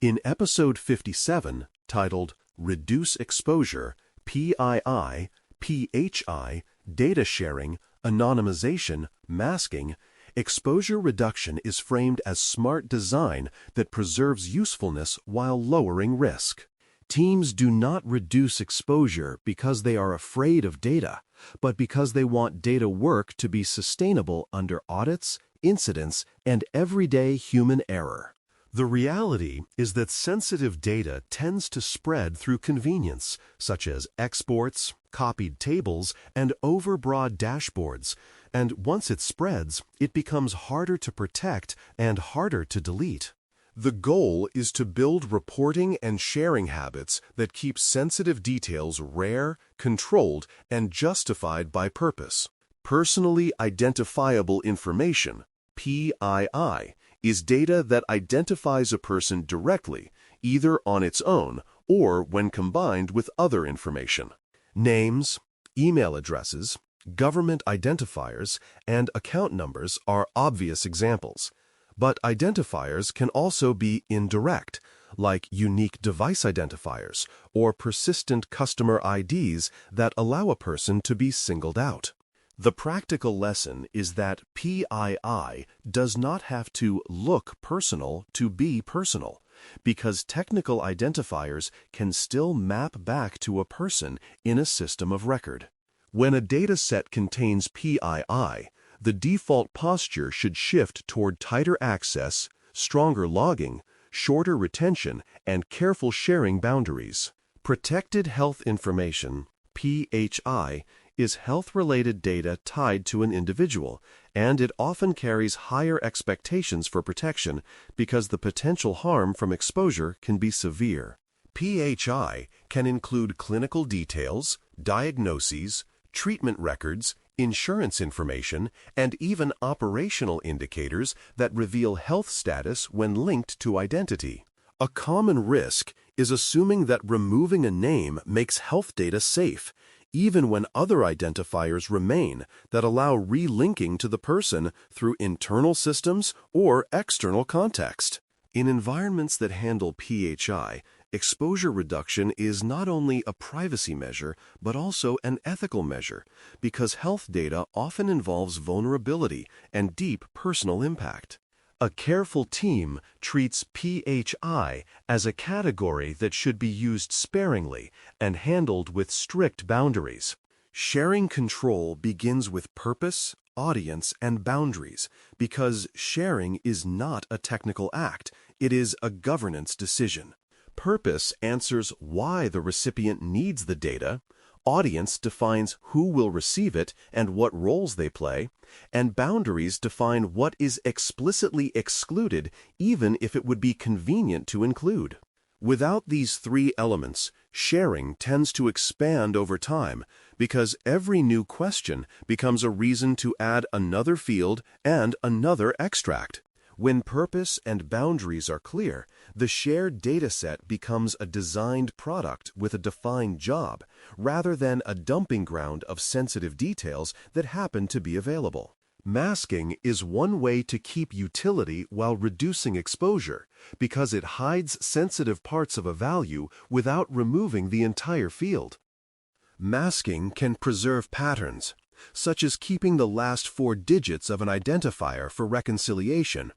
In episode 57, titled Reduce Exposure, PII, PHI, Data Sharing, Anonymization, Masking, exposure reduction is framed as smart design that preserves usefulness while lowering risk. Teams do not reduce exposure because they are afraid of data, but because they want data work to be sustainable under audits, incidents, and everyday human error. The reality is that sensitive data tends to spread through convenience, such as exports, copied tables, and overbroad dashboards, and once it spreads, it becomes harder to protect and harder to delete. The goal is to build reporting and sharing habits that keep sensitive details rare, controlled, and justified by purpose. Personally identifiable information, PII, is data that identifies a person directly, either on its own or when combined with other information. Names, email addresses, government identifiers, and account numbers are obvious examples. But identifiers can also be indirect, like unique device identifiers or persistent customer IDs that allow a person to be singled out. The practical lesson is that PII does not have to look personal to be personal, because technical identifiers can still map back to a person in a system of record. When a data set contains PII, the default posture should shift toward tighter access, stronger logging, shorter retention, and careful sharing boundaries. Protected health information, PHI, is health-related data tied to an individual, and it often carries higher expectations for protection because the potential harm from exposure can be severe. PHI can include clinical details, diagnoses, treatment records, insurance information, and even operational indicators that reveal health status when linked to identity. A common risk is assuming that removing a name makes health data safe, even when other identifiers remain that allow relinking to the person through internal systems or external context. In environments that handle PHI, exposure reduction is not only a privacy measure, but also an ethical measure, because health data often involves vulnerability and deep personal impact. A careful team treats PHI as a category that should be used sparingly and handled with strict boundaries. Sharing control begins with purpose, audience, and boundaries, because sharing is not a technical act, it is a governance decision. Purpose answers why the recipient needs the data, audience defines who will receive it and what roles they play, and boundaries define what is explicitly excluded even if it would be convenient to include. Without these three elements, sharing tends to expand over time because every new question becomes a reason to add another field and another extract. When purpose and boundaries are clear, the shared dataset becomes a designed product with a defined job, rather than a dumping ground of sensitive details that happen to be available. Masking is one way to keep utility while reducing exposure, because it hides sensitive parts of a value without removing the entire field. Masking can preserve patterns, such as keeping the last 4 digits of an identifier for reconciliation,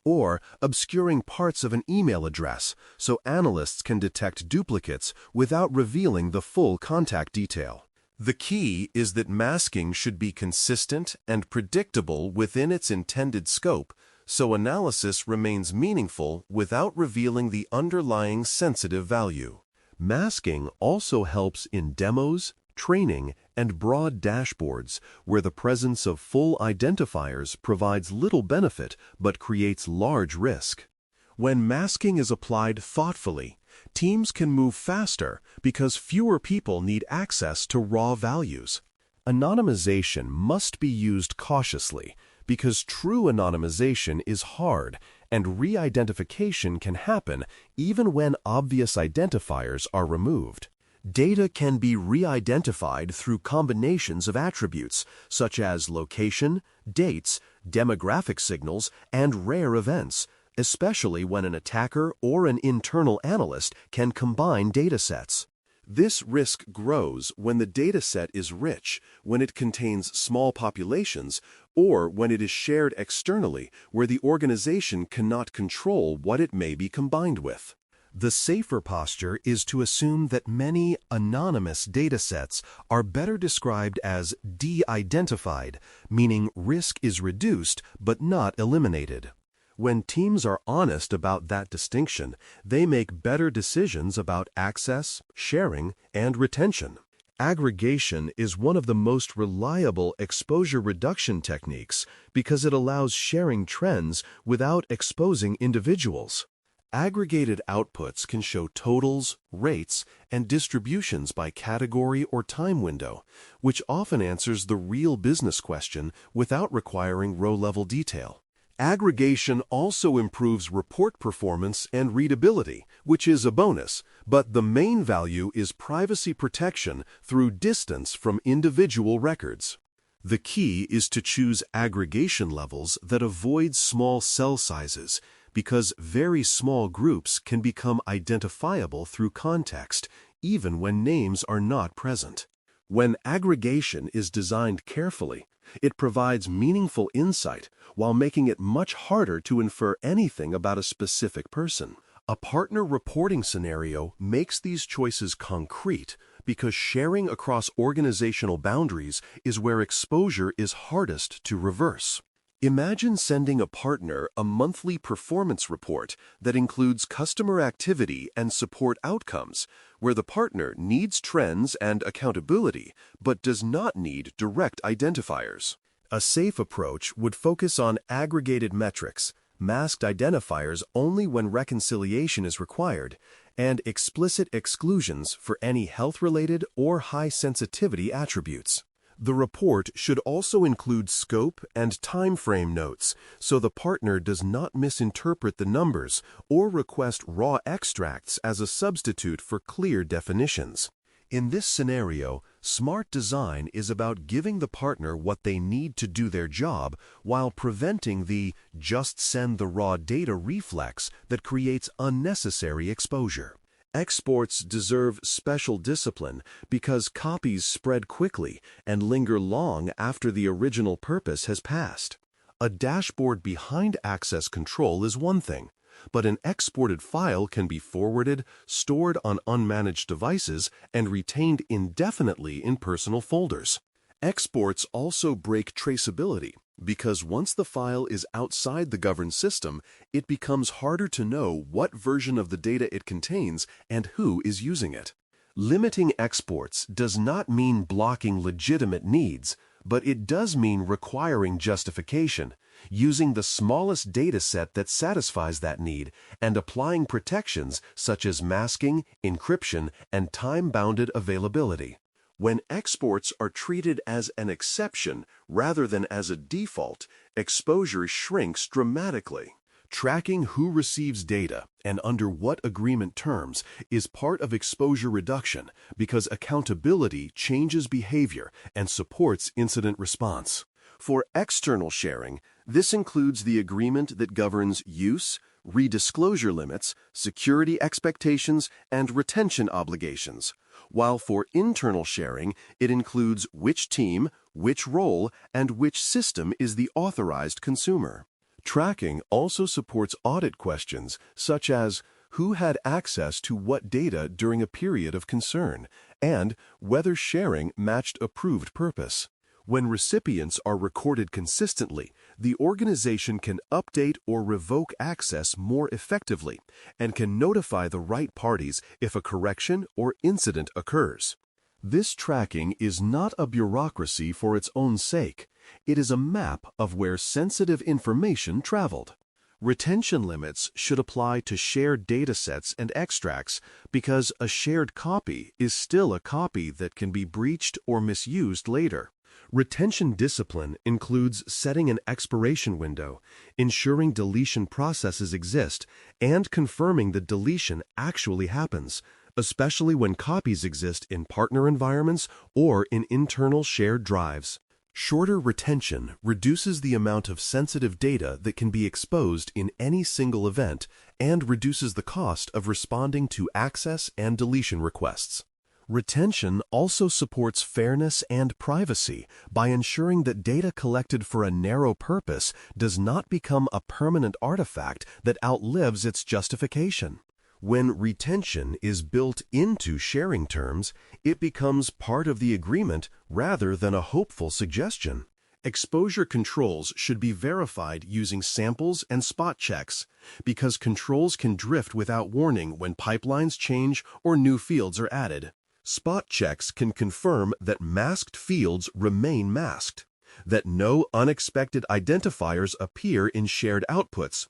or obscuring parts of an email address so analysts can detect duplicates without revealing the full contact detail. The key is that masking should be consistent and predictable within its intended scope, so analysis remains meaningful without revealing the underlying sensitive value. Masking also helps in demos, training, and broad dashboards, where the presence of full identifiers provides little benefit but creates large risk. When masking is applied thoughtfully, teams can move faster because fewer people need access to raw values. Anonymization must be used cautiously because true anonymization is hard and re-identification can happen even when obvious identifiers are removed. Data can be re-identified through combinations of attributes, such as location, dates, demographic signals, and rare events, especially when an attacker or an internal analyst can combine datasets. This risk grows when the dataset is rich, when it contains small populations, or when it is shared externally where the organization cannot control what it may be combined with. The safer posture is to assume that many anonymous datasets are better described as de-identified, meaning risk is reduced but not eliminated. When teams are honest about that distinction, they make better decisions about access, sharing, and retention. Aggregation is one of the most reliable exposure reduction techniques because it allows sharing trends without exposing individuals. Aggregated outputs can show totals, rates, and distributions by category or time window, which often answers the real business question without requiring row-level detail. Aggregation also improves report performance and readability, which is a bonus, but the main value is privacy protection through distance from individual records. The key is to choose aggregation levels that avoid small cell sizes, because very small groups can become identifiable through context, even when names are not present. When aggregation is designed carefully, it provides meaningful insight while making it much harder to infer anything about a specific person. A partner reporting scenario makes these choices concrete because sharing across organizational boundaries is where exposure is hardest to reverse. Imagine sending a partner a monthly performance report that includes customer activity and support outcomes, where the partner needs trends and accountability, but does not need direct identifiers. A safe approach would focus on aggregated metrics, masked identifiers only when reconciliation is required, and explicit exclusions for any health-related or high-sensitivity attributes. The report should also include scope and time frame notes, so the partner does not misinterpret the numbers or request raw extracts as a substitute for clear definitions. In this scenario, smart design is about giving the partner what they need to do their job while preventing the just send the raw data reflex that creates unnecessary exposure. Exports deserve special discipline because copies spread quickly and linger long after the original purpose has passed. A dashboard behind access control is one thing, but an exported file can be forwarded, stored on unmanaged devices, and retained indefinitely in personal folders. Exports also break traceability, because once the file is outside the governed system, it becomes harder to know what version of the data it contains and who is using it. Limiting exports does not mean blocking legitimate needs, but it does mean requiring justification, using the smallest data set that satisfies that need, and applying protections such as masking, encryption, and time-bounded availability. When exports are treated as an exception rather than as a default, exposure shrinks dramatically. Tracking who receives data and under what agreement terms is part of exposure reduction because accountability changes behavior and supports incident response. For external sharing, this includes the agreement that governs use, redisclosure limits, security expectations, and retention obligations, while for internal sharing, it includes which team, which role, and which system is the authorized consumer. Tracking also supports audit questions such as who had access to what data during a period of concern, and whether sharing matched approved purpose. When recipients are recorded consistently, the organization can update or revoke access more effectively and can notify the right parties if a correction or incident occurs. This tracking is not a bureaucracy for its own sake. It is a map of where sensitive information traveled. Retention limits should apply to shared datasets and extracts because a shared copy is still a copy that can be breached or misused later. Retention discipline includes setting an expiration window, ensuring deletion processes exist, and confirming that deletion actually happens, especially when copies exist in partner environments or in internal shared drives. Shorter retention reduces the amount of sensitive data that can be exposed in any single event and reduces the cost of responding to access and deletion requests. Retention also supports fairness and privacy by ensuring that data collected for a narrow purpose does not become a permanent artifact that outlives its justification. When retention is built into sharing terms, it becomes part of the agreement rather than a hopeful suggestion. Exposure controls should be verified using samples and spot checks because controls can drift without warning when pipelines change or new fields are added. Spot checks can confirm that masked fields remain masked, that no unexpected identifiers appear in shared outputs,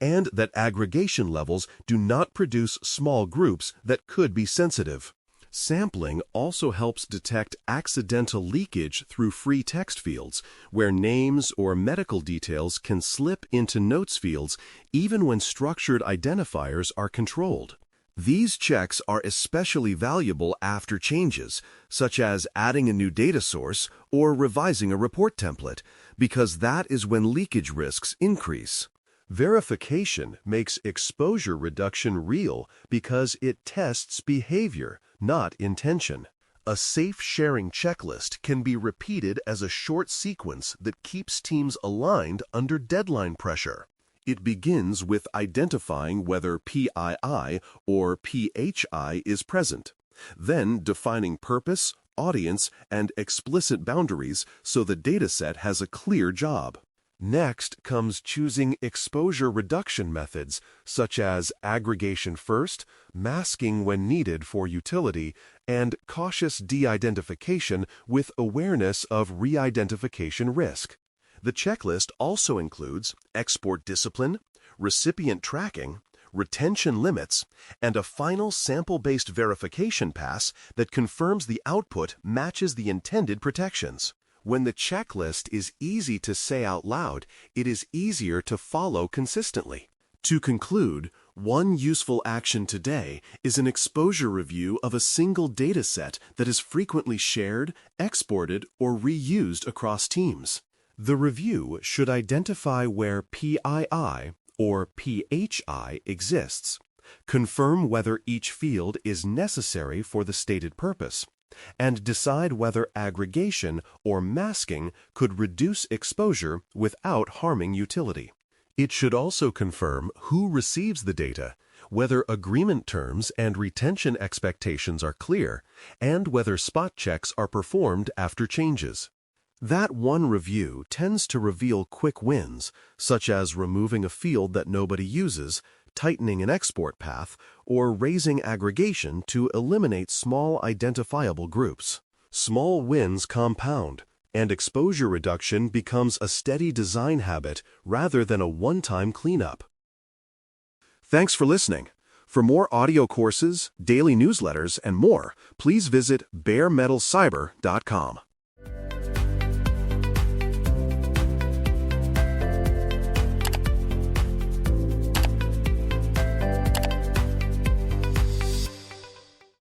and that aggregation levels do not produce small groups that could be sensitive. Sampling also helps detect accidental leakage through free text fields, where names or medical details can slip into notes fields even when structured identifiers are controlled. These checks are especially valuable after changes, such as adding a new data source or revising a report template, because that is when leakage risks increase. Verification makes exposure reduction real because it tests behavior, not intention. A safe sharing checklist can be repeated as a short sequence that keeps teams aligned under deadline pressure. It begins with identifying whether PII or PHI is present, then defining purpose, audience, and explicit boundaries so the dataset has a clear job. Next comes choosing exposure reduction methods such as aggregation first, masking when needed for utility, and cautious de-identification with awareness of re-identification risk. The checklist also includes export discipline, recipient tracking, retention limits, and a final sample-based verification pass that confirms the output matches the intended protections. When the checklist is easy to say out loud, it is easier to follow consistently. To conclude, one useful action today is an exposure review of a single dataset that is frequently shared, exported, or reused across teams. The review should identify where PII or PHI exists, confirm whether each field is necessary for the stated purpose, and decide whether aggregation or masking could reduce exposure without harming utility. It should also confirm who receives the data, whether agreement terms and retention expectations are clear, and whether spot checks are performed after changes. That one review tends to reveal quick wins, such as removing a field that nobody uses, tightening an export path, or raising aggregation to eliminate small identifiable groups. Small wins compound, and exposure reduction becomes a steady design habit rather than a one-time cleanup. Thanks for listening. For more audio courses, daily newsletters, and more, please visit baremetalcyber.com.